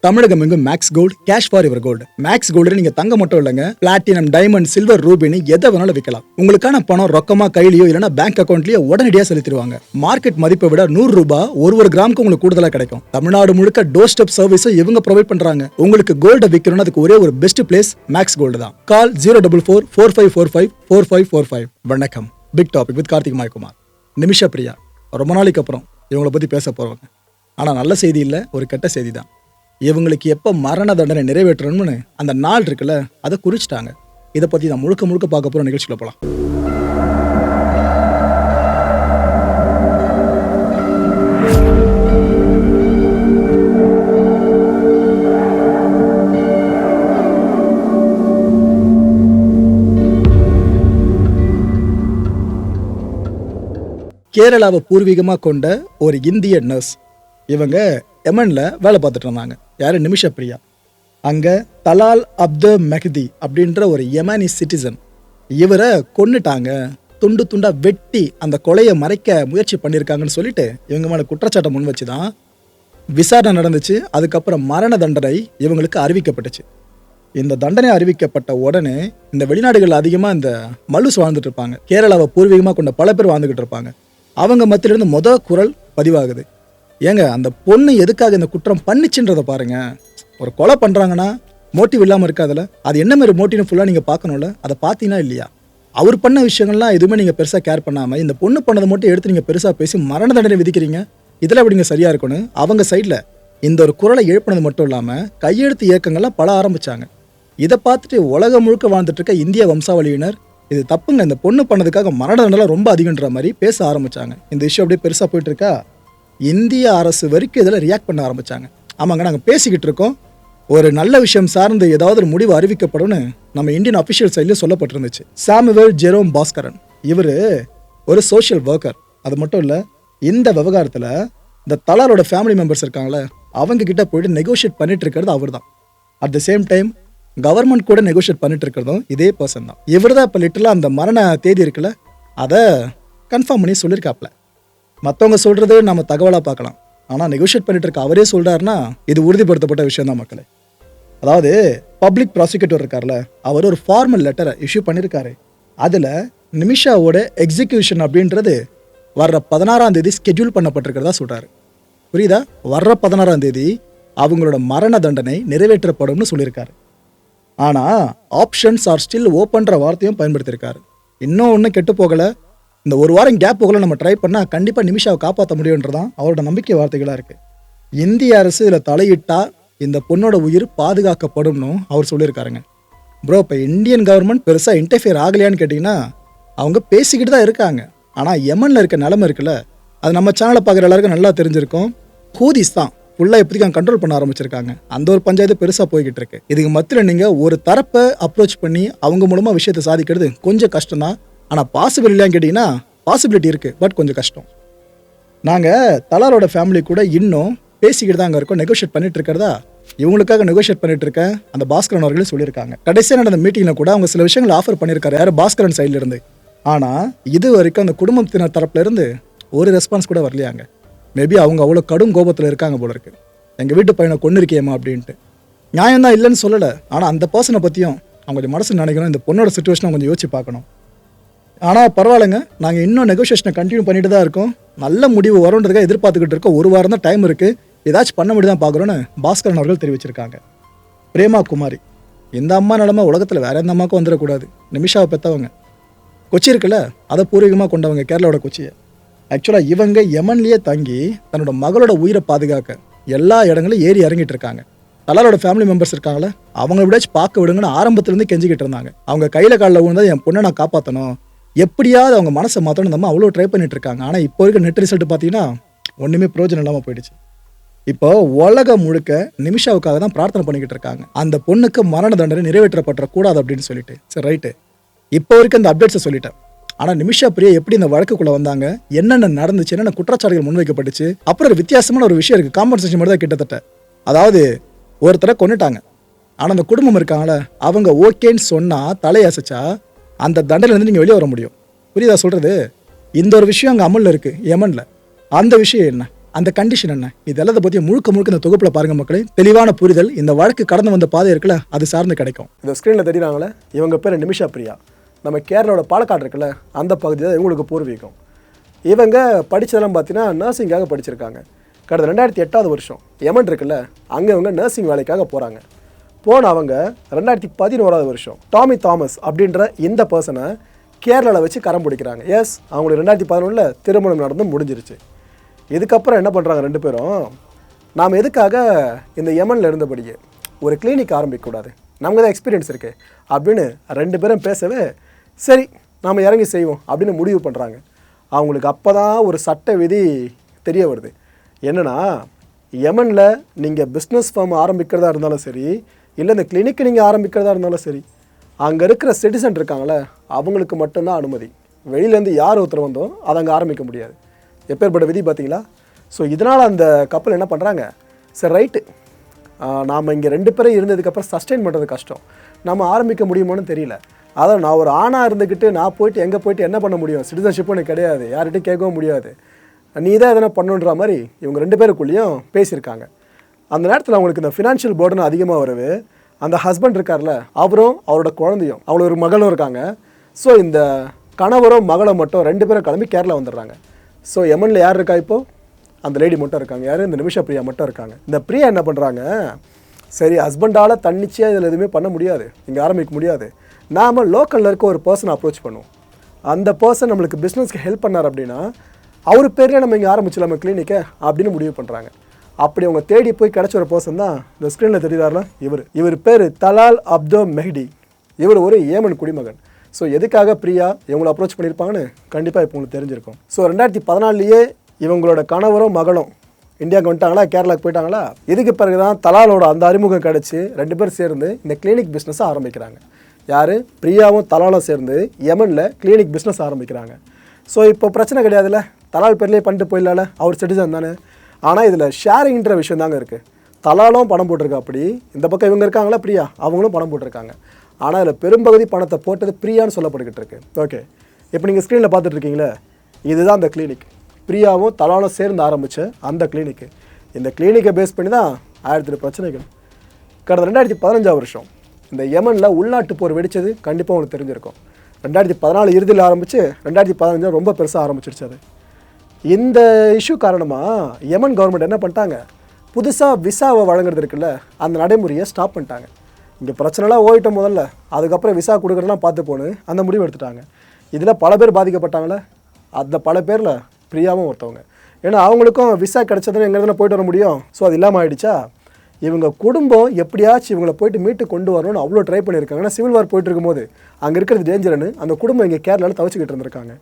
தமிழகம் எங்கும் Max Gold, cash for your gold. Max Gold நீங்க தங்க மட்டும் இல்லைங்க, பிளாட்டினம், டைமண்ட், சில்வர், ரூபினி எதை வேணாலும் விற்கலாம். உங்களுக்கான பணம் ரொக்கமா கையிலயோ இல்லைன்னா பேங்க் அக்கௌண்ட்லயோ உடனடியாக செலுத்திடுவாங்க. மார்க்கெட் மதிப்பை விட 100 ரூபாய் ஒரு கிராமுக்கு உங்களுக்கு கூடுதலா கிடைக்கும். தமிழ்நாடு முழுக்க டோர் ஸ்டெப் சர்வீஸும் இவங்க ப்ரொவைட் பண்றாங்க. உங்களுக்கு கோல்ட விற்கணும்னா அதுக்கு ஒரே ஒரு பெஸ்ட் பிளேஸ் மேக்ஸ் கோல்டு தான். கால் 04445454545. வணக்கம். Big topic with Karthik Mayakumar. Nimisha Priya ரொம்ப நாளைக்கு அப்புறம் இவங்களை பத்தி பேச போறவங்க. ஆனா நல்ல செய்தி இல்ல, ஒரு கெட்ட செய்தி தான். இவங்களுக்கு எப்போ மரண தண்டனை நிறைவேற்றணும்னு அந்த நாள் இருக்குல்ல, அதை குறிச்சிட்டாங்க. இதை பற்றி நான் முழுக்க பார்க்க போகிற நிகழ்ச்சியில் போகலாம். கேரளாவை பூர்வீகமாக கொண்ட ஒரு இந்திய நர்ஸ். இவங்க யமன்ல வேலை பார்த்துட்டு இருந்தாங்க. யாரு? நிமிஷா பிரியா. அங்கே தலால் அப்த மெஹதி அப்படின்ற ஒரு யமானி சிட்டிசன், இவரை கொன்னுட்டாங்க, துண்டு துண்டா வெட்டி அந்த கொலையை மறைக்க முயற்சி பண்ணியிருக்காங்கன்னு சொல்லிட்டு இவங்க மேலே குற்றச்சாட்டை முன் வச்சு தான் விசாரணை நடந்துச்சு. அதுக்கப்புறம் மரண தண்டனை இவங்களுக்கு அறிவிக்கப்பட்டுச்சு. இந்த தண்டனை அறிவிக்கப்பட்ட உடனே இந்த வெளிநாடுகள் அதிகமாக இந்த மலுஸ் வாழ்ந்துட்டு இருப்பாங்க. கேரளாவை பூர்வீகமாக கொண்ட பல பேர் வாழ்ந்துகிட்டு இருப்பாங்க. அவங்க மத்தியிலிருந்து முதல் குரல் பதிவாகுது. ஏங்க, அந்த பொண்ணு எதுக்காக இந்த குற்றம் பண்ணிச்சுன்றதை பாருங்க. ஒரு கொலை பண்ணுறாங்கன்னா மோட்டிவ் இல்லாமல் இருக்காதுல்ல, அது என்ன மாதிரி மோட்டிவ்னு ஃபுல்லாக நீங்கள் பார்க்கணும்ல. அதை பார்த்தீங்கன்னா இல்லையா, அவர் பண்ண விஷயங்கள்லாம் எதுவுமே நீங்கள் பெருசாக கேர் பண்ணாமல் இந்த பொண்ணு பண்ணதை மட்டும் எடுத்து நீங்கள் பெருசாக பேசி மரண தண்டனை விதிக்கிறீங்க. இதில் அப்படிங்க சரியாக இருக்கணும். அவங்க சைடில் இந்த ஒரு குரலை எழுப்பினது மட்டும் இல்லாமல் கையெழுத்து இயக்கங்கள்லாம் பல ஆரம்பித்தாங்க. இதை பார்த்துட்டு உலகம் முழுக்க வாழ்ந்துட்டு இருக்க இந்திய வம்சாவளியினர் இது தப்புங்க, இந்த பொண்ணு பண்ணதுக்காக மரண தண்டனை ரொம்ப அதிகன்ற மாதிரி பேச ஆரம்பித்தாங்க. இந்த விஷயம் அப்படியே பெருசாக போயிட்டு இருக்கா, இந்திய அரசு வரைக்கும் இதில் ரியாக்ட் பண்ண ஆரம்பித்தாங்க. ஆமாங்க, நாங்கள் பேசிக்கிட்டு இருக்கோம், ஒரு நல்ல விஷயம் சார்ந்து ஏதாவது ஒரு முடிவு அறிவிக்கப்படும்னு நம்ம இந்தியன் அஃபிஷியல் சைட்லேயும் சொல்லப்பட்டிருந்துச்சு. சாமுவேல் ஜெரோம் பாஸ்கரன் இவர் ஒரு சோஷியல் ஒர்க்கர். அது மட்டும் இல்லை, இந்த விவகாரத்தில் இந்த தலாலோட ஃபேமிலி மெம்பர்ஸ் இருக்காங்களே, அவங்க கிட்ட போயிட்டு நெகோஷியேட் பண்ணிட்டு இருக்கிறது அவர் தான். At the same time government கூட நெகோஷியேட் பண்ணிட்டு இருக்கிறதும் இதே பர்சன் தான். இவர் தான் இப்போ லிட்டலாக அந்த மரண தேதி இருக்குல்ல, அதை கன்ஃபார்ம் பண்ணி சொல்லியிருக்காப்ல. மற்றவங்க சொல்கிறது நம்ம தகவலாக பார்க்கலாம், ஆனால் நெகோஷியேட் பண்ணிட்டு இருக்க அவரே சொல்கிறாருன்னா இது உறுதிப்படுத்தப்பட்ட விஷயம் தான் மக்களே. அதாவது பப்ளிக் ப்ராசிக்யூட்டர் இருக்கார்ல, அவர் ஒரு ஃபார்மல் லெட்டரை இஷ்யூ பண்ணியிருக்காரு. அதில் நிமிஷாவோட எக்ஸிக்யூஷன் அப்படின்றது வர்ற 16ஆம் தேதி ஸ்கெட்யூல் பண்ணப்பட்டிருக்கிறதா சொல்கிறாரு. புரியுதா? வர்ற 16ஆம் தேதி அவங்களோட மரண தண்டனை நிறைவேற்றப்படும்னு சொல்லியிருக்காரு. ஆனால் ஆப்ஷன்ஸ் ஆர் ஸ்டில் ஓப்பன்ற வார்த்தையும் பயன்படுத்தியிருக்காரு. இன்னும் ஒன்றும் கெட்டு போகலை, இந்த ஒரு வாரம் கேப் போகல நம்ம ட்ரை பண்ணால் கண்டிப்பாக நிமிஷாவை காப்பாற்ற முடியுன்றதான் அவரோட நம்பிக்கை வார்த்தைகளாக இருக்குது. இந்திய அரசு இதில் தலையிட்டால் இந்த பொண்ணோட உயிர் பாதுகாக்கப்படும்னு அவர் சொல்லியிருக்காருங்க. ப்ரோ, இப்போ இந்தியன் கவர்மெண்ட் பெருசாக இன்டர்ஃபியர் ஆகலையான்னு கேட்டிங்கன்னா அவங்க பேசிக்கிட்டு தான் இருக்காங்க. ஆனால் யமனில் இருக்க நிலமை இருக்குல்ல, அது நம்ம சேனலை பார்க்குற எல்லாருக்கும் நல்லா தெரிஞ்சிருக்கும். ஹூதிஸ் தான் ஃபுல்லாக இப்போதைக்கு கண்ட்ரோல் பண்ண ஆரம்பிச்சிருக்காங்க. அந்த ஒரு பஞ்சாயத்து பெருசாக போய்கிட்டு இருக்கு. இதுக்கு மத்தியில் நீங்கள் ஒரு தரப்பை அப்ரோச் பண்ணி அவங்க மூலமாக விஷயத்தை சாதிக்கிறது கொஞ்சம் கஷ்டம் தான். ஆனால் பாசிபிள் இல்லையான்னு கேட்டிங்கன்னா பாசிபிலிட்டி இருக்குது, பட் கொஞ்சம் கஷ்டம். நாங்கள் தலாலோட ஃபேமிலி கூட இன்னும் பேசிக்கிட்டு தான் அங்கே இருக்கோம், நெகோஷியேட் பண்ணிட்டு இருக்கிறதா இவங்களுக்காக நெகோஷியேட் பண்ணிட்டு இருக்கேன் அந்த பாஸ்கரன் அவர்களே சொல்லியிருக்காங்க. கடைசியாக நடந்த மீட்டிங்கில் கூட அவங்க சில விஷயங்களை ஆஃபர் பண்ணியிருக்காரு, யார்? பாஸ்கரன் சைட்லேருந்து. ஆனால் இது வரைக்கும் அந்த குடும்பத்தினர் தரப்புலேருந்து ஒரு ரெஸ்பான்ஸ் கூட வரலையாங்க. மேபி அவங்க அவ்வளோ கடும் கோபத்தில் இருக்காங்க போல இருக்கு. எங்கள் வீட்டு பையனை கொண்டு இருக்கியம்மா அப்படின்ட்டு. நியாயம் தான் இல்லைன்னு சொல்லலை, ஆனால் அந்த பர்சனை பற்றியும் அவங்க கொஞ்சம் மனசு நினைக்கணும். இந்த பொண்ணோட சுச்சுவேஷனை கொஞ்சம் யோசிச்சு பார்க்கணும். ஆனால் பரவாயில்லைங்க, நாங்கள் இன்னும் நெகோஷியேஷனை கண்டினியூ பண்ணிட்டு தான் இருக்கோம். நல்ல முடிவு வரும்ன்றதுக்காக எதிர்பார்த்துக்கிட்டு இருக்கோம். ஒரு வாரம் தான் டைம் இருக்குது, ஏதாச்சும் பண்ண முடியும் தான் பார்க்குறோன்னு பாஸ்கரன் அவர்கள் தெரிவிச்சிருக்காங்க. பிரேமா குமாரி, இந்த அம்மா நிலமை உலகத்தில் வேற எந்த அம்மாவுக்கும் வந்துடக்கூடாது. நிமிஷாவை பெற்றவங்க. கொச்சி இருக்குல்ல, அதை பூர்வீகமாக கொண்டவங்க, கேரளாவோட கொச்சியை. ஆக்சுவலாக இவங்க யமன்லேயே தங்கி தன்னோட மகளோட உயிரை பாதுகாக்க எல்லா இடங்களும் ஏறி இறங்கிட்டு இருக்காங்க. தலாலோட ஃபேமிலி மெம்பர்ஸ் இருக்காங்களே, அவங்கள விடாச்சும் பார்க்க விடுங்கன்னு ஆரம்பத்துலேருந்து கெஞ்சிக்கிட்டு இருந்தாங்க. அவங்க கையில் காலில் விழுந்தது என் பொண்ணை நான் காப்பாற்றணும், எப்படியாவது அவங்க மனசை மாற்றணும், நம்ம அவ்வளோ ட்ரை பண்ணிட்டு இருக்காங்க. ஆனால் இப்போ இருக்க நெட் ரிசல்ட் பார்த்தீங்கன்னா ஒன்றுமே பிரயோஜனம் இல்லாமல் போயிடுச்சு. இப்போ உலகம் முழுக்க நிமிஷாவுக்காக தான் பிரார்த்தனை பண்ணிக்கிட்டு இருக்காங்க, அந்த பொண்ணுக்கு மரண தண்டனை நிறைவேற்றப்பட்ட கூடாது அப்படின்னு சொல்லிட்டு. சரி, ரைட்டு, இப்போ வரைக்கும் இந்த அப்டேட்ஸை சொல்லிட்டேன். ஆனால் நிமிஷா பிரியா எப்படி இந்த வழக்குக்குள்ளே வந்தாங்க, என்னென்ன நடந்துச்சு, என்னென்ன குற்றச்சாட்டுகள் முன்வைக்கப்பட்டுச்சு, அப்புறம் ஒரு வித்தியாசமான ஒரு விஷயம் இருக்குது. காம்பன்சேஷன் மட்டும் தான் கிட்டத்தட்ட. அதாவது ஒருத்தரை கொண்டுட்டாங்க, ஆனால் அந்த குடும்பம் இருக்காங்களே அவங்க ஓகேன்னு சொன்னால் தலையசைச்சா அந்த தண்டனையிலேருந்து நீங்கள் வெளியே வர முடியும். புரியுதா சொல்கிறது? இந்த ஒரு விஷயம் அங்கே அமலில் இருக்குது யமனில். அந்த விஷயம் என்ன? அந்த கண்டிஷன் என்ன, இது எல்லாத்தை பற்றி முழுக்க இந்த தொகுப்பில் பாருங்க மக்களே. தெளிவான புரிதல் இந்த வழக்கு கடந்து வந்த பாதை இருக்குல்ல, அது சார்ந்து கிடைக்கும். இந்த ஸ்க்ரீனில் தெரியுறாங்களே, இவங்க பேர் நிமிஷா பிரியா. நம்ம கேரளாவோட பாலக்காடு இருக்குல்ல, அந்த பகுதி தான் இவங்களுக்கு பூர்வீகம். இவங்க படித்ததெல்லாம் பார்த்தீங்கன்னா நர்சிங்காக படிச்சிருக்காங்க. கடந்த 2008 வருஷம் யமன் இருக்குல்ல, அங்கே இவங்க நர்சிங் வேலைக்காக போகிறாங்க. போன அவங்க 2011 வருஷம் டாமி தாமஸ் அப்படின்ற இந்த பர்சனை கேரளாவில் வச்சு கரம் பிடிக்கிறாங்க. எஸ், அவங்களுக்கு 2011 திருமணம் நடந்து முடிஞ்சிருச்சு. இதுக்கப்புறம் என்ன பண்ணுறாங்க ரெண்டு பேரும், நாம் எதுக்காக இந்த யமனில் இருந்தபடியே ஒரு கிளினிக் ஆரம்பிக்கக்கூடாது, நமக்கு தான் எக்ஸ்பீரியன்ஸ் இருக்குது அப்படின்னு ரெண்டு பேரும் பேசவே, சரி நாம் இறங்கி செய்வோம் அப்படின்னு முடிவு பண்ணுறாங்க. அவங்களுக்கு அப்போ தான் ஒரு சட்ட விதி தெரிய வருது. என்னென்னா, யமனில் நீங்கள் பிஸ்னஸ் ஃபார்ம் ஆரம்பிக்கிறதா இருந்தாலும் சரி, இல்லை இந்த கிளினிக்கை நீங்கள் ஆரம்பிக்கிறதா இருந்தாலும் சரி, அங்கே இருக்கிற சிட்டிசன் இருக்காங்களே அவங்களுக்கு மட்டும்தான் அனுமதி. வெளியிலேருந்து யார் ஒருத்தர் வந்தோ அதை அங்கே ஆரம்பிக்க முடியாது. எப்பேற்பட்ட விதி பார்த்தீங்களா? ஸோ இதனால் அந்த கப்பல் என்ன பண்ணுறாங்க, சரி ரைட்டு, நாம் இங்கே ரெண்டு பேரும் இருந்ததுக்கப்புறம் சஸ்டெயின் பண்ணுறது கஷ்டம், நம்ம ஆரம்பிக்க முடியுமோன்னு தெரியல. அதான் நான் ஒரு ஆணாக இருந்துக்கிட்டு நான் போயிட்டு எங்கே போயிட்டு என்ன பண்ண முடியும், சிட்டிசன்ஷிப்பும் எனக்கு கிடையாது, யார்கிட்டையும் கேட்கவும் முடியாது, நீ தான் எதனா பண்ணுன்ற மாதிரி இவங்க ரெண்டு பேருக்குள்ளேயும் பேசியிருக்காங்க. அந்த நேரத்தில் அவங்களுக்கு இந்த ஃபினான்ஷியல் போர்டுன்னு அதிகமாக வருது. அந்த ஹஸ்பண்ட் இருக்கார்ல, அவரும் அவரோட குழந்தையும், அவ்வளோ ஒரு மகளும் இருக்காங்க. ஸோ இந்த கணவரும் மகளும் மட்டும் ரெண்டு பேரும் கிளம்பி கேரளா வந்துடுறாங்க. ஸோ யமனில் யார் இருக்கா இப்போது, அந்த லேடி மட்டும் இருக்காங்க. யார், இந்த நிமிஷா பிரியா மட்டும் இருக்காங்க. இந்த பிரியா என்ன பண்ணுறாங்க, சரி ஹஸ்பண்டால் தன்னிச்சையாக இதில் எதுவுமே பண்ண முடியாது, இங்கே ஆரம்பிக்க முடியாது, நாம் லோக்கலில் இருக்க ஒரு பர்சனை அப்ரோச் பண்ணுவோம், அந்த பர்சன் நம்மளுக்கு பிஸ்னஸ்க்கு ஹெல்ப் பண்ணார் அப்படின்னா அவர் பேரில் நம்ம இங்கே ஆரம்பிச்சிடலாமா கிளினிக்கை அப்படின்னு முடிவு பண்ணுறாங்க. அப்படி அவங்க தேடி போய் கிடச்ச ஒரு பர்சன் தான் இந்த ஸ்க்ரீனில் தெரியுறாருல இவர் பேர் தலால் அப்தோ மெஹ்டி. இவர் ஒரு ஏமன் குடிமகன். ஸோ எதுக்காக பிரியா இவங்களை அப்ரோச் பண்ணியிருப்பாங்கன்னு கண்டிப்பாக இப்போ உங்களுக்கு தெரிஞ்சிருக்கும். ஸோ 2014 இவங்களோட கணவரும் மகளும் இந்தியாவுக்கு வந்துட்டாங்களா, கேரளாவுக்கு போயிட்டாங்களா. இதுக்கு பிறகு தான் தலாலோட அந்த அறிமுகம் கிடச்சி ரெண்டு பேர் சேர்ந்து இந்த கிளினிக் பிஸ்னஸை ஆரம்பிக்கிறாங்க. யார், பிரியாவும் தலாலும் சேர்ந்து யமனில் கிளினிக் பிஸ்னஸ் ஆரம்பிக்கிறாங்க. ஸோ இப்போ பிரச்சனை கிடையாதுல்ல, தலால் பேர்லேயே பண்ணிட்டு போயிடலாம்ல, அவர் சிட்டிசன் தானே. ஆனால் இதில் ஷேரிங்ன்ற விஷயம் தாங்க இருக்குது. தலாலும் பணம் போட்டிருக்கா, அப்படி இந்த பக்கம் இவங்க இருக்காங்களா பிரியா, அவங்களும் பணம் போட்டிருக்காங்க. ஆனால் இதில் பெரும்பகுதி பணத்தை போட்டது பிரியான்னு சொல்லப்பட்டுக்கிட்டு இருக்கு. ஓகே, இப்போ நீங்கள் ஸ்க்ரீனில் பார்த்துட்டு இருக்கீங்களே, இதுதான் அந்த கிளினிக், பிரியாவும் தலாலும் சேர்ந்து ஆரம்பித்த அந்த கிளினிக்கு. இந்த கிளினிக்கை பேஸ் பண்ணி தான் 1000 பிரச்சனைகள். கடந்த 2015 வருஷம் இந்த யமனில் உள்நாட்டு போர் வெடித்தது கண்டிப்பாக உங்களுக்கு தெரிஞ்சிருக்கும். 2014 இறுதியில் ஆரம்பித்து 2015 ரொம்ப பெருசாக ஆரம்பிச்சிருச்சு. அது இந்த இஷ்யூ காரணமாக யமன் கவர்மெண்ட் என்ன பண்ணிட்டாங்க, புதுசாக விசாவை வழங்குறது இருக்குல்ல, அந்த நடைமுறையை ஸ்டாப் பண்ணிட்டாங்க. இங்கே பிரச்சனைலாம் ஓயிட்டோம் முதல்ல, அதுக்கப்புறம் விசா கொடுக்குறதுலாம் பார்த்து போன்னு அந்த முடிவு எடுத்துட்டாங்க. இதில் பல பேர் பாதிக்கப்பட்டாங்களே, அந்த பல பேரில் பிரியாவும் ஒருத்தவங்க. ஏன்னா அவங்களுக்கும் விசா கிடச்சதுன்னு எங்கே இருந்தாலும் போயிட்டு வர முடியும். ஸோ அது இல்லாமல் ஆகிடுச்சா, இவங்க குடும்பம் எப்படியாச்சும் இவங்களை போயிட்டு மீட்டு கொண்டு வரணும்னு அவ்வளோ ட்ரை பண்ணியிருக்காங்க. ஏன்னா சிவில் வார் போயிட்டு இருக்கும்போது அங்கே இருக்கிறது டேஞ்சர்னு அந்த குடும்பம் இங்கே கேரளாவில் தவிச்சிக்கிட்டு இருந்திருக்காங்க.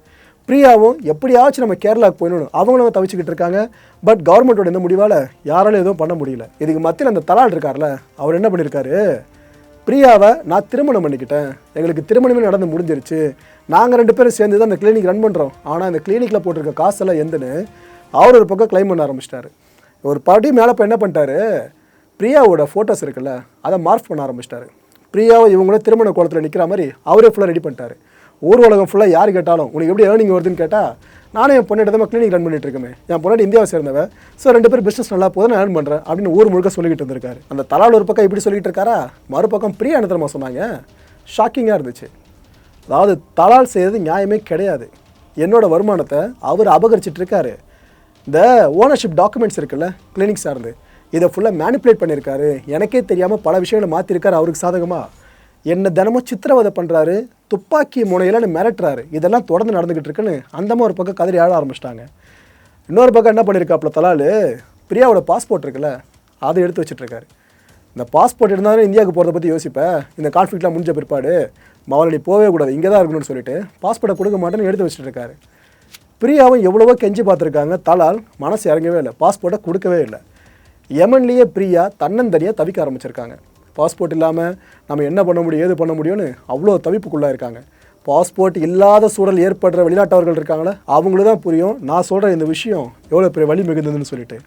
பிரியாவும் எப்படியாச்சும் நம்ம கேரளாவுக்கு போயிடணும் அவங்களும் தவிச்சிக்கிட்டு இருக்காங்க. பட் கவர்மெண்ட்டோட இந்த முடிவால் யாராலும் எதுவும் பண்ண முடியல. இதுக்கு மத்தியில் அந்த தலால் இருக்கார்ல, அவர் என்ன பண்ணியிருக்காரு, பிரியாவை நான் திருமணம் பண்ணிக்கிட்டேன், எங்களுக்கு திருமணமே நடந்து முடிஞ்சிருச்சு, நாங்கள் ரெண்டு பேரும் சேர்ந்து தான் அந்த கிளினிக் ரன் பண்ணுறோம், ஆனால் இந்த கிளினிக்கில் போட்டிருக்க காசெல்லாம் எந்தன்னு அவர் ஒரு பக்கம் கிளைம் பண்ண ஆரம்பிச்சிட்டாரு. ஒரு படி மேலே இப்போ என்ன பண்ணிட்டாரு, பிரியாவோட ஃபோட்டோஸ் இருக்குல்ல அதை மார்க் பண்ண ஆரம்பிச்சிட்டாரு. பிரியாவை இவங்களும் திருமண கோலத்தில் நிற்கிற மாதிரி அவரே ஃபுல்லாக ரெடி பண்ணிட்டாரு. ஊர் உலகம் ஃபுல்லாக யார் கேட்டாலும் உனக்கு எப்படி ஏர்னிங் வருதுன்னு கேட்டால், நானே என் பொண்ணு தான் கிளினிக் ரன் பண்ணிட்டு இருக்கேன், என் பொண்ணாடி இந்தியாவை சேர்ந்தவன், ஸோ ரெண்டு பேர் பிஸ்னஸ் நல்லா போதும் நான் ஏர்ன் பண்ணுறேன் அப்படின்னு ஊர் முழுக்க சொல்லிக்கிட்டு இருந்திருக்காரு. அந்த தலால் ஒரு பக்கம் இப்படி சொல்லிட்டு இருக்காரா, மறுபக்கம் பிரியா என்ன தெரியுமா சொன்னாங்க, ஷாக்கிங்காக இருந்துச்சு. அதாவது தலால் செய்கிறது நியாயமே கிடையாது, என்னோட வருமானத்தை அவர் அபகரிச்சிட்டு இருக்காரு, இந்த ஓனர்ஷிப் டாக்குமெண்ட்ஸ் இருக்குல்ல கிளினிக் சார்ந்து இதை ஃபுல்லாக மேனிப்புலேட் பண்ணியிருக்காரு, எனக்கே தெரியாமல் பல விஷயங்களை மாற்றிருக்காரு அவருக்கு சாதகமாக, என்னை தினமும் சித்திரவதை பண்ணுறாரு, துப்பாக்கி முனையில் மிரட்டுறாரு, இதெல்லாம் தொடர்ந்து நடந்துக்கிட்டு இருக்குன்னு அந்தமாக ஒரு பக்கம் கதறி ஆழ ஆரம்பிச்சிட்டாங்க. இன்னொரு பக்கம் என்ன பண்ணியிருக்காப்புல தலால், பிரியாவோட பாஸ்போர்ட் இருக்குல்ல அதை எடுத்து வச்சுட்ருக்காரு. இந்த பாஸ்போர்ட் இருந்தாலும் இந்தியாவுக்கு போகிறத பற்றி யோசிப்பேன், இந்த கான்ஃப்ளிக்ட்லாம் முடிஞ்ச பிற்பாடு மவளை நீ போகவே கூடாது, இங்கே தான் இருக்கணும்னு சொல்லிட்டு பாஸ்போர்ட்டை கொடுக்க மாட்டேன்னு எடுத்து வச்சுட்ருக்காரு. பிரியாவும் எவ்வளவோ கெஞ்சி பார்த்துருக்காங்க, தலால் மனசு இறங்கவே இல்லை, பாஸ்போர்ட்டை கொடுக்கவே இல்லை. யமன்லேயே பிரியா தன்னந்தனியாக தவிக்க ஆரம்பிச்சிருக்காங்க. பாஸ்போர்ட் இல்லாமல் நம்ம என்ன பண்ண முடியும் ஏது பண்ண முடியும்னு அவ்வளோ தவிப்புக்குள்ளாக இருக்காங்க. பாஸ்போர்ட் இல்லாத சூழல் ஏற்படுற வெளிநாட்டவர்கள் இருக்காங்களே அவங்களுக்கு தான் புரியும் நான் சொல்கிற இந்த விஷயம் எவ்வளோ பெரிய வழி மிகுந்ததுன்னு சொல்லிட்டு.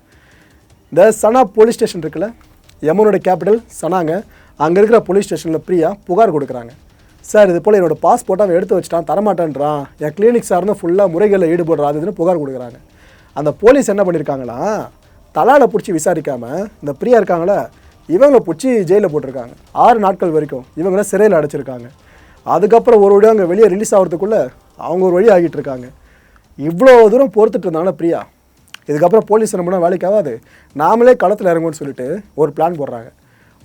இந்த சனா போலீஸ் ஸ்டேஷன் இருக்குல்ல, யமனோட கேபிட்டல் சனாங்க, அங்கே இருக்கிற போலீஸ் ஸ்டேஷனில் பிரியா புகார் கொடுக்குறாங்க. சார் இது போல் என்னோடய பாஸ்போர்ட்டை அவன் எடுத்து வச்சுட்டான், தரமாட்டேன்றான், என் கிளினிக் சார்னு ஃபுல்லாக முறைகளில் ஈடுபடுறான் அதுன்னு புகார் கொடுக்குறாங்க. அந்த போலீஸ் என்ன பண்ணியிருக்காங்களா, தலாலை பிடிச்சி விசாரிக்காமல் இந்த பிரியா இருக்காங்களே இவங்களை பிடிச்சி ஜெயிலில் போட்டிருக்காங்க. 6 நாட்கள் வரைக்கும் இவங்கள சிறையில் அடைச்சிருக்காங்க. அதுக்கப்புறம் ஒரு வழியாக அங்கே வெளியே ரிலீஸ் ஆகிறதுக்குள்ளே அவங்க ஒரு வழி ஆகிட்டு இருக்காங்க. இவ்வளோ தூரம் பொறுத்துட்டு இருந்தாங்களே பிரியா, இதுக்கப்புறம் போலீஸ் என்ன பண்ணால் வேலைக்கு ஆகாது, நாமளே களத்தில் இறங்கும்னு சொல்லிட்டு ஒரு பிளான் போடுறாங்க.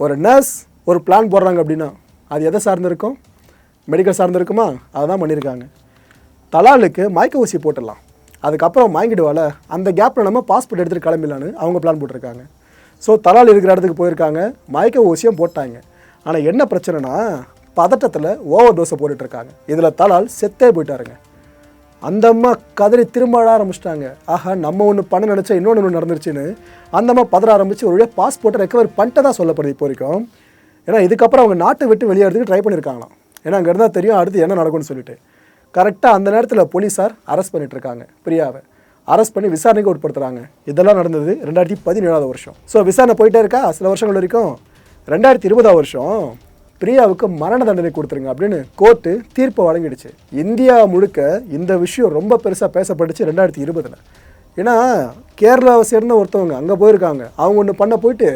ஒரு நர்ஸ் ஒரு பிளான் போடுறாங்க அப்படின்னா அது எதை சார்ந்திருக்கும்? மெடிக்கல் சார்ந்திருக்குமா? அதை தான் பண்ணியிருக்காங்க. தலாலுக்கு மயக்க ஊசி போட்டுடலாம், அதுக்கப்புறம் வாங்கிடுவால, அந்த கேப்பில் நம்ம பாஸ்போர்ட் எடுத்துகிட்டு கிளம்பிடலான்னு அவங்க பிளான் போட்டிருக்காங்க. ஸோ தலால் இருக்கிற இடத்துக்கு போயிருக்காங்க, மயக்க ஊசியும் போட்டாங்க. ஆனால் என்ன பிரச்சனைனா பதட்டத்தில் ஓவர் டோஸை போட்டுட்ருக்காங்க. இதில் தலால் செத்தே போயிட்டாருங்க. அந்த அம்மா கதறி திரும்ப ஆரம்பிச்சிட்டாங்க. ஆஹா, நம்ம ஒன்று பண்ண நினச்சா இன்னொன்று நடந்துருச்சுன்னு அந்த அம்மா பதற ஆரம்பித்து ஒரு பாஸ்போர்ட்டை ரெக்கவர் பண்ணிட்டு தான் சொல்லப்படுது இப்போ வரைக்கும். ஏன்னா இதுக்கப்புறம் அவங்க நாட்டை விட்டு வெளியேறதுக்கு ட்ரை பண்ணியிருக்காங்களாம். ஏன்னா அங்கே இருந்தால் தெரியும் அடுத்து என்ன நடக்கும்னு சொல்லிட்டு. கரெக்டாக அந்த நேரத்தில் போலீஸார் அரெஸ்ட் பண்ணிட்டுருக்காங்க. பிரியாவை அரெஸ்ட் பண்ணி விசாரணைக்கு உட்படுத்துகிறாங்க. இதெல்லாம் நடந்தது 2017 வருஷம். ஸோ விசாரணை போயிட்டே இருக்கா சில வருஷங்கள் வரைக்கும். 2020 வருஷம் பிரியாவுக்கு மரண தண்டனை கொடுத்துருங்க அப்படின்னு கோர்ட்டு தீர்ப்பை வழங்கிடுச்சு. இந்தியா முழுக்க இந்த விஷயம் ரொம்ப பெருசாக பேசப்பட்டுச்சு 2020. ஏன்னா கேரளாவை சேர்ந்த ஒருத்தவங்க அங்கே போயிருக்காங்க, அவங்க ஒன்று பண்ண போயிட்டு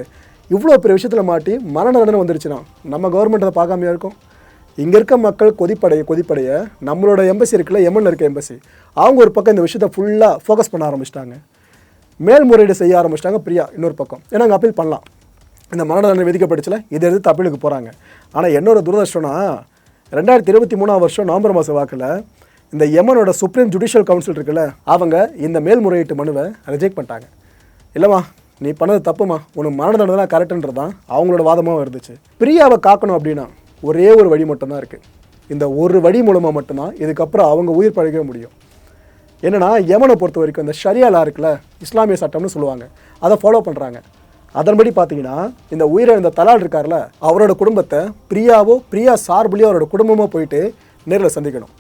இவ்வளோ பெரிய விஷயத்தில் மாட்டி மரண தண்டனை வந்துருச்சுன்னா நம்ம கவர்மெண்ட் அதை பார்க்காமையா இருக்கும்? இங்கே இருக்க மக்கள் கொதிப்படைய நம்மளோட எம்பசி இருக்குல்ல, எமனில் இருக்க எம்பசி, அவங்க ஒரு பக்கம் இந்த விஷயத்தை ஃபுல்லாக ஃபோக்கஸ் பண்ண ஆரம்பிச்சிட்டாங்க. மேல்முறையீடு செய்ய ஆரம்பிச்சிட்டாங்க பிரியா இன்னொரு பக்கம். ஏன்னா அங்கே அப்பீல் பண்ணலாம், இந்த மரண தண்டனை விதிக்கப்பட்டுச்சுல, இதை எடுத்து அப்பீலுக்கு போகிறாங்க. ஆனால் என்னோட துரதிர்ஷ்டம்னா 2023 வருஷம் நவம்பர் மாதம் வாக்கில் இந்த யமனோட சுப்ரீம் ஜுடிஷியல் கவுன்சில் இருக்குல்ல, அவங்க இந்த மேல்முறையீட்டு மனுவை ரிஜெக்ட் பண்ணிட்டாங்க. இல்லைம்மா, நீ பண்ணது தப்புமா, உனக்கு மரண தண்டனை தான் கரெக்டுன்றது தான் அவங்களோட வாதமாகவும் இருந்துச்சு. பிரியாவை காக்கணும் அப்படின்னா ஒரே ஒரு வழி மட்டும்தான் இருக்குது. இந்த ஒரு வழி மூலமாக மட்டும்தான் இதுக்கப்புறம் அவங்க உயிர் பழக முடியும். என்னென்னா யமனை பொறுத்த வரைக்கும் இந்த ஷரியாலா இருக்குல்ல, இஸ்லாமிய சட்டம்னு சொல்லுவாங்க, அதை ஃபாலோ பண்ணுறாங்க. அதன்படி பார்த்தீங்கன்னா இந்த உயிரிழந்த தலால் இருக்கார்ல, அவரோட குடும்பத்தை பிரியா சார்புலேயோ அவரோட குடும்பமாக போயிட்டு நேரில் சந்திக்கணும்.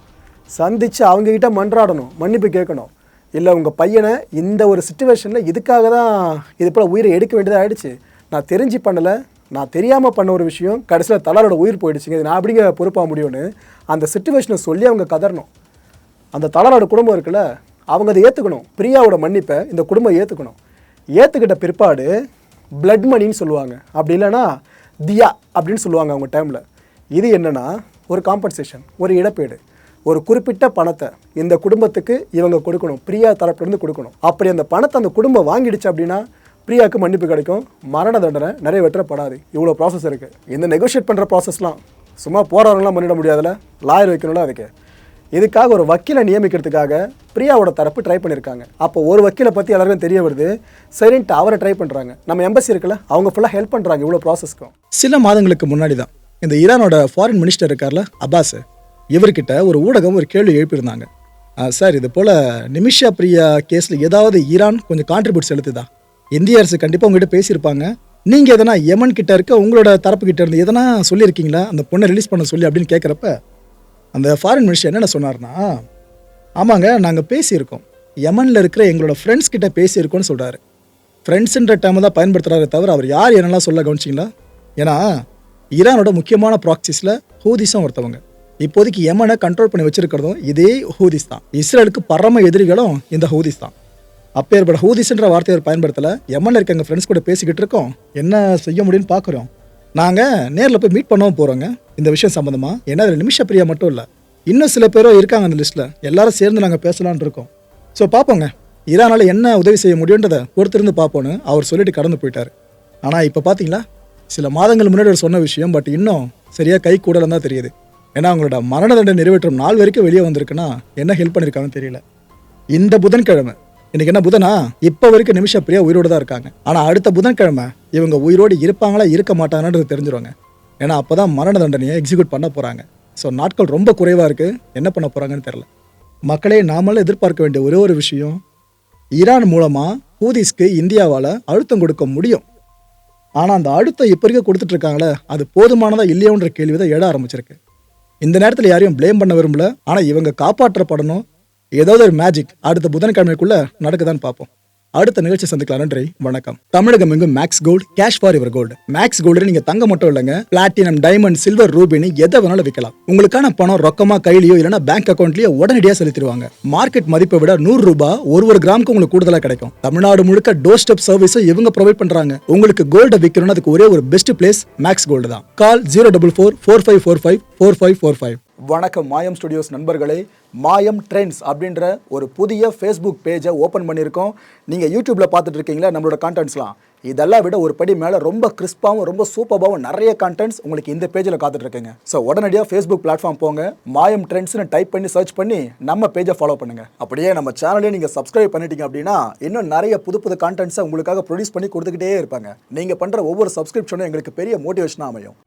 சந்தித்து அவங்கக்கிட்ட மன்றாடணும், மன்னிப்பு கேட்கணும். இல்லை உங்கள் பையனை இந்த ஒரு சிச்சுவேஷனில் இதுக்காக தான் இது போல் உயிரை எடுக்க வேண்டியதாக ஆகிடுச்சு, நான் தெரிஞ்சு பண்ணலை, நான் தெரியாமல் பண்ண ஒரு விஷயம், கடைசியில் தலாலோட உயிர் போயிடுச்சுங்க, இது நான் அப்படிங்க பொறுப்பாக முடியும்னு அந்த சிச்சுவேஷனை சொல்லி அவங்க கதறணும். அந்த தலாலோட குடும்பம் இருக்குல்ல, அவங்க அதை ஏற்றுக்கணும். பிரியாவோட மன்னிப்பை இந்த குடும்பம் ஏற்றுக்கணும். ஏற்றுக்கிட்ட பிற்பாடு பிளட் மணின்னு சொல்லுவாங்க, அப்படி இல்லைன்னா தியா அப்படின்னு சொல்லுவாங்க அவங்க டைமில். இது என்னென்னா ஒரு காம்பன்சேஷன், ஒரு இழப்பீடு, ஒரு குறிப்பிட்ட பணத்தை இந்த குடும்பத்துக்கு இவங்க கொடுக்கணும், பிரியா தரப்புலேருந்து கொடுக்கணும். அப்படி அந்த பணத்தை அந்த குடும்பம் வாங்கிடுச்சு அப்படின்னா பிரியாவுக்கு மன்னிப்பு கிடைக்கும், மரண தண்டனை நிறைவேற்றப்படாது. இவ்வளோ ப்ராசஸ் இருக்குது. இந்த நெகோஷியேட் பண்ணுற ப்ராசஸ்லாம் சும்மா போகிறவங்களாம் பண்ணிட முடியாதுல்ல, லாயர் வைக்கணும்ல. அதுக்கு இதுக்காக ஒரு வக்கீலை நியமிக்கிறதுக்காக பிரியாவோட தரப்பு ட்ரை பண்ணியிருக்காங்க. அப்போ ஒரு வக்கீலை பற்றி எல்லாருக்கும் தெரிய வருது, சரின்ட்டு அவரை ட்ரை பண்ணுறாங்க. நம்ம எம்பசி இருக்குல்ல, அவங்க ஃபுல்லாக ஹெல்ப் பண்ணுறாங்க இவ்வளோ ப்ராசஸ்க்கும். சில மாதங்களுக்கு முன்னாடி தான் இந்த ஈரானோட ஃபாரின் மினிஸ்டர் இருக்கார்ல அப்பாஸ், இவர்கிட்ட ஒரு ஊடகம் ஒரு கேள்வி எழுப்பியிருந்தாங்க. சார், இது போல் நிமிஷா பிரியா கேஸில் ஏதாவது ஈரான் கொஞ்சம் கான்ட்ரிபியூட் செலுத்துதா? இந்திய அரசு கண்டிப்பாக உங்ககிட்ட பேசியிருப்பாங்க, நீங்கள் எதனா யமன் கிட்ட இருக்க உங்களோட தரப்பு கிட்ட இருந்து எதனா சொல்லியிருக்கீங்களா அந்த பொண்ணை ரிலீஸ் பண்ண சொல்லி அப்படின்னு கேட்குறப்ப அந்த ஃபாரின் மினிஸ்டர் என்னென்ன சொன்னார்னா, ஆமாங்க நாங்கள் பேசியிருக்கோம், யமனில் இருக்கிற எங்களோட ஃப்ரெண்ட்ஸ் கிட்ட பேசியிருக்கோன்னு சொல்கிறாரு. ஃப்ரெண்ட்ஸுன்ற டைமை தான் பயன்படுத்துகிறாரு தவிர அவர் யார் என்னெல்லாம் சொல்ல கவனிச்சிங்களா? ஏன்னா ஈரானோட முக்கியமான ப்ராக்சிஸில் ஹூதிஸும் ஒருத்தவங்க. இப்போதைக்கு யமனை கண்ட்ரோல் பண்ணி வச்சிருக்கிறதும் இதே ஹூதிஸ் தான். இஸ்ரேலுக்கு பரம எதிரிகளும் இந்த ஹூதிஸ் தான். அப்பேற்பட்ட ஹூதிஸ்ன்ற வார்த்தையை அவர் பயன்படுத்தலை. யமனில் இருக்க எங்கள் ஃப்ரெண்ட்ஸ் கூட பேசிக்கிட்டு இருக்கோம், என்ன செய்ய முடியும்னு பார்க்குறோம், நாங்கள் நேரில் போய் மீட் பண்ணவும் போகிறோங்க இந்த விஷயம் சம்மந்தமாக. ஏன்னா அதில் நிமிஷ பிரியா மட்டும் இல்லை, இன்னும் சில பேரும் இருக்காங்க அந்த லிஸ்ட்டில், எல்லாரும் சேர்ந்து நாங்கள் பேசலான் இருக்கோம். ஸோ பார்ப்போங்க ஈரானால் என்ன உதவி செய்ய முடியுன்றதை பொறுத்திருந்து பார்ப்போன்னு அவர் சொல்லிட்டு கடந்து போயிட்டார். ஆனால் இப்போ பார்த்தீங்களா, சில மாதங்கள் முன்னாடி அவர் சொன்ன விஷயம் பட் இன்னும் சரியாக கை கூடலாம் தான் தெரியுது. ஏன்னா அவங்களோட மரண தண்டனை நிறைவேற்றும் நாள் வரைக்கும் வெளியே வந்திருக்குன்னா என்ன ஹெல்ப் பண்ணியிருக்காங்கன்னு தெரியல. இந்த புதன்கிழமை, இன்னைக்கு என்ன புதனா, இப்போ வரைக்கும் நிமிஷா பிரியா உயிரோடு தான் இருக்காங்க. ஆனால் அடுத்த புதன்கிழமை இவங்க உயிரோடு இருப்பாங்களா இருக்க மாட்டாங்கன்றது தெரிஞ்சிருவாங்க. ஏன்னா அப்போ தான் மரண தண்டனையை எக்ஸிக்யூட் பண்ண போகிறாங்க. ஸோ நாட்கள் ரொம்ப குறைவாக இருக்குது, என்ன பண்ண போகிறாங்கன்னு தெரில. மக்களே, நாமளும் எதிர்பார்க்க வேண்டிய ஒரே ஒரு விஷயம், ஈரான் மூலமாக ஹூதிஸ்க்கு இந்தியாவால் அழுத்தம் கொடுக்க முடியும். ஆனால் அந்த அழுத்தம் இப்போ இருக்க கொடுத்துட்டு இருக்காங்களே, அது போதுமானதா இல்லையோன்ற கேள்வி தான் எழ ஆரம்பிச்சிருக்கு. இந்த நேரத்தில் யாரையும் ப்ளேம் பண்ண விரும்பல, ஆனால் இவங்க காப்பாற்றப்படணும். ஏதாவது ஒரு மேஜிக் அடுத்த புதன்கிழமைக்குள்ளே நடக்குதான்னு பார்ப்போம். அடுத்த நிகழ்ச்சி சந்திக்கலாம். நன்றி, வணக்கம். தமிழகம் எங்கும் Max Gold, cash for your gold. Max Gold நீங்க தங்க மட்டும் இல்லைங்க, பிளாட்டினம், டைமண்ட், சில்வர், ரூபினி எதை வேணாலும் விற்கலாம். உங்களுக்கான பணம் ரொக்கமா கையிலயோ இல்லைன்னா பேங்க் அக்கௌண்ட்லயோ உடனடியாக செலுத்திடுவாங்க. மார்க்கெட் மதிப்பை விட 100 ரூபாய் ஒரு கிராமுக்கு உங்களுக்கு கூடுதலா கிடைக்கும். தமிழ்நாடு முழுக்க டோர் ஸ்டெப் சர்வீஸும் இவங்க ப்ரொவைட் பண்றாங்க. உங்களுக்கு கோல்ட விற்கணும்னா அதுக்கு ஒரே ஒரு பெஸ்ட் பிளேஸ் மேக்ஸ் கோல்டு தான். கால் 04445454545. வணக்கம் மாயம் ஸ்டுடியோஸ் நண்பர்களே. மாயம் ட்ரெண்ட்ஸ் அப்படின்ற ஒரு புதிய ஃபேஸ்புக் பேஜை ஓப்பன் பண்ணியிருக்கோம். நீங்கள் யூடியூப்பில் பார்த்துட்டு இருக்கீங்களா நம்மளோட கான்டென்ட்ஸ்லாம். இதெல்லாம் விட ஒரு படி மேலே ரொம்ப கிறிஸ்பாகவும் ரொம்ப சூப்பராகவும் நிறைய கான்டென்ட்ஸ் உங்களுக்கு இந்த பேஜில் காத்துட்ருக்குங்க. ஸோ உடனடியாக ஃபேஸ்புக் பிளாட்ஃபார்ம் போங்க, மாயம் ட்ரெண்ட்ஸ்னு டைப் பண்ணி சர்ச் பண்ணி நம்ம பேஜை ஃபாலோ பண்ணுங்கள். அப்படியே நம்ம சேனலையும் நீங்கள் சப்ஸ்கிரைப் பண்ணிட்டீங்க அப்படின்னா இன்னும் நிறைய புது கான்டென்ட்ஸை உங்களுக்காக ப்ரொடியூஸ் பண்ணி கொடுத்துக்கிட்டே இருப்பாங்க. நீங்கள் பண்ணுற ஒவ்வொரு சப்ஸ்கிரிப்ஷனும் எங்களுக்கு பெரிய மோட்டிவேஷனாக அமையும்.